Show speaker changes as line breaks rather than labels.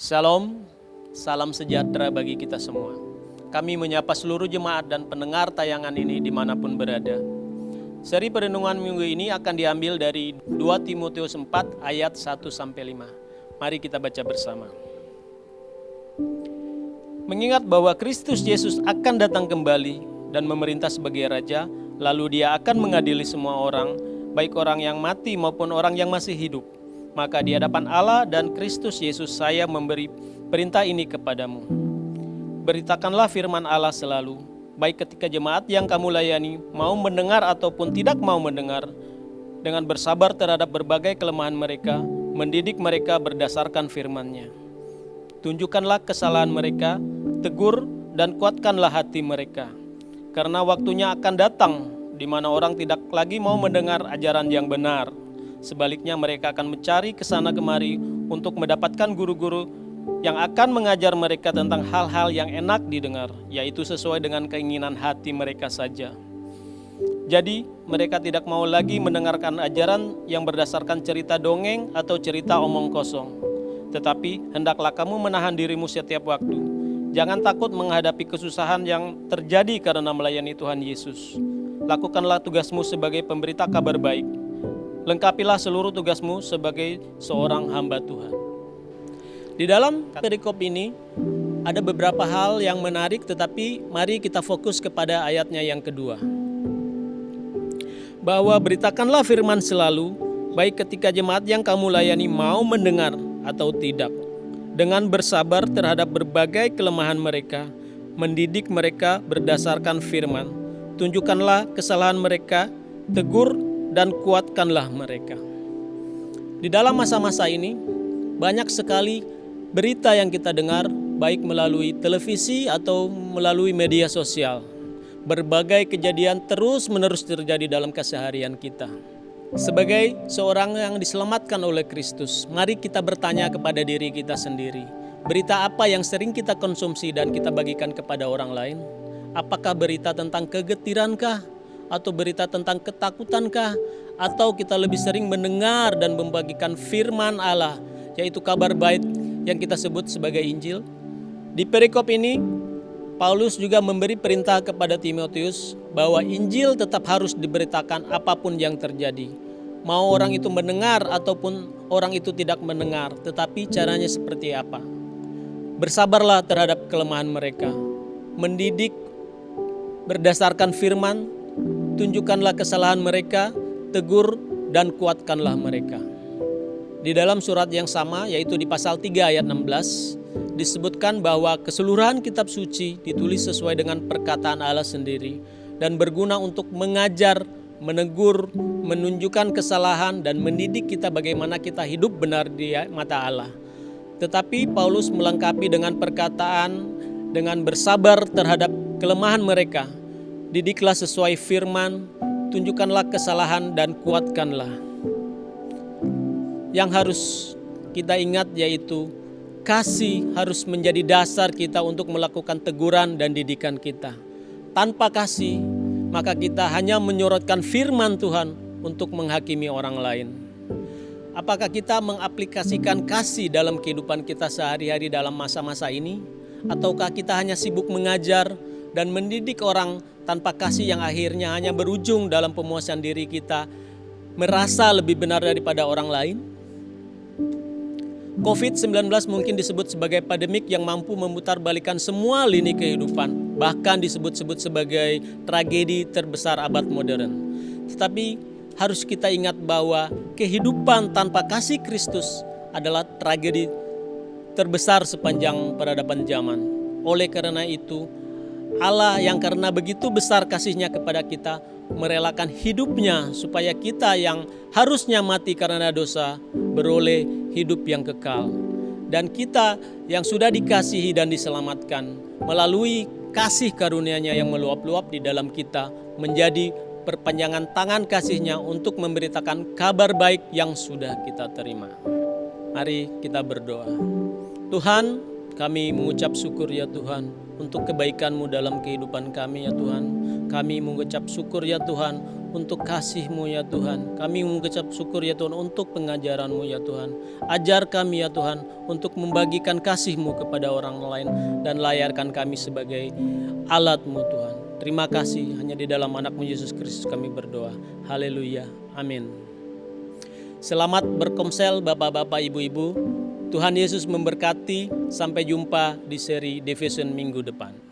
Shalom, salam sejahtera bagi kita semua. Kami menyapa seluruh jemaat dan pendengar tayangan ini dimanapun berada. Seri perenungan minggu ini akan diambil dari 2 Timotius 4 ayat 1-5. Mari kita baca bersama. Mengingat bahwa Kristus Yesus akan datang kembali dan memerintah sebagai Raja, lalu Dia akan mengadili semua orang, baik orang yang mati maupun orang yang masih hidup. Maka di hadapan Allah dan Kristus Yesus saya memberi perintah ini kepadamu. Beritakanlah firman Allah selalu, baik ketika jemaat yang kamu layani mau mendengar ataupun tidak mau mendengar, dengan bersabar terhadap berbagai kelemahan mereka, mendidik mereka berdasarkan firman-Nya. Tunjukkanlah kesalahan mereka, tegur dan kuatkanlah hati mereka. Karena waktunya akan datang di mana orang tidak lagi mau mendengar ajaran yang benar. Sebaliknya mereka akan mencari kesana kemari untuk mendapatkan guru-guru yang akan mengajar mereka tentang hal-hal yang enak didengar, yaitu sesuai dengan keinginan hati mereka saja. Jadi mereka tidak mau lagi mendengarkan ajaran yang berdasarkan cerita dongeng atau cerita omong kosong. Tetapi hendaklah kamu menahan dirimu setiap waktu. Jangan takut menghadapi kesusahan yang terjadi karena melayani Tuhan Yesus. Lakukanlah tugasmu sebagai pemberita kabar baik. Lengkapilah seluruh tugasmu sebagai seorang hamba Tuhan. Di dalam perikop ini ada beberapa hal yang menarik, tetapi mari kita fokus kepada ayatnya yang kedua. Bahwa beritakanlah firman selalu, baik ketika jemaat yang kamu layani mau mendengar atau tidak. Dengan bersabar terhadap berbagai kelemahan mereka, mendidik mereka berdasarkan firman. Tunjukkanlah kesalahan mereka, tegur dan kuatkanlah mereka. Di dalam masa-masa ini, banyak sekali berita yang kita dengar, baik melalui televisi atau melalui media sosial. Berbagai kejadian terus-menerus terjadi dalam keseharian kita. Sebagai seorang yang diselamatkan oleh Kristus, mari kita bertanya kepada diri kita sendiri. Berita apa yang sering kita konsumsi dan kita bagikan kepada orang lain? Apakah berita tentang kegetirankah? Atau berita tentang ketakutankah? Atau kita lebih sering mendengar dan membagikan firman Allah, yaitu kabar baik yang kita sebut sebagai Injil? Di perikop ini, Paulus juga memberi perintah kepada Timotius bahwa Injil tetap harus diberitakan apapun yang terjadi. Mau orang itu mendengar ataupun orang itu tidak mendengar, tetapi caranya seperti apa? Bersabarlah terhadap kelemahan mereka. Mendidik berdasarkan firman. Tunjukkanlah kesalahan mereka, tegur dan kuatkanlah mereka. Di dalam surat yang sama, yaitu di pasal 3 ayat 16, disebutkan bahwa keseluruhan kitab suci ditulis sesuai dengan perkataan Allah sendiri dan berguna untuk mengajar, menegur, menunjukkan kesalahan dan mendidik kita bagaimana kita hidup benar di mata Allah. Tetapi Paulus melengkapi dengan perkataan, dengan bersabar terhadap kelemahan mereka. Didiklah sesuai firman, tunjukkanlah kesalahan dan kuatkanlah. Yang harus kita ingat yaitu kasih harus menjadi dasar kita untuk melakukan teguran dan didikan kita. Tanpa kasih, maka kita hanya menyorotkan firman Tuhan untuk menghakimi orang lain. Apakah kita mengaplikasikan kasih dalam kehidupan kita sehari-hari dalam masa-masa ini? Ataukah kita hanya sibuk mengajar dan mendidik orang tanpa kasih yang akhirnya hanya berujung dalam pemuasan diri kita, merasa lebih benar daripada orang lain? COVID-19 mungkin disebut sebagai pandemik yang mampu memutarbalikkan semua lini kehidupan, bahkan disebut-sebut sebagai tragedi terbesar abad modern. Tetapi harus kita ingat bahwa kehidupan tanpa kasih Kristus adalah tragedi terbesar sepanjang peradaban zaman. Oleh karena itu, Allah yang karena begitu besar kasih-Nya kepada kita merelakan hidupnya supaya kita yang harusnya mati karena dosa beroleh hidup yang kekal. Dan kita yang sudah dikasihi dan diselamatkan melalui kasih karunia-Nya yang meluap-luap di dalam kita menjadi perpanjangan tangan kasih-Nya untuk memberitakan kabar baik yang sudah kita terima. Mari kita berdoa. Tuhan, kami mengucap syukur ya Tuhan untuk kebaikan-Mu dalam kehidupan kami ya Tuhan. Kami mengucap syukur ya Tuhan untuk kasih-Mu ya Tuhan. Kami mengucap syukur ya Tuhan untuk pengajaran-Mu ya Tuhan. Ajar kami ya Tuhan untuk membagikan kasih-Mu kepada orang lain dan layarkan kami sebagai alat-Mu Tuhan. Terima kasih, hanya di dalam anak-Mu Yesus Kristus kami berdoa. Haleluya, amin. Selamat berkomsel Bapak-Bapak, Ibu-Ibu. Tuhan Yesus memberkati. Sampai jumpa di seri Devotion minggu depan.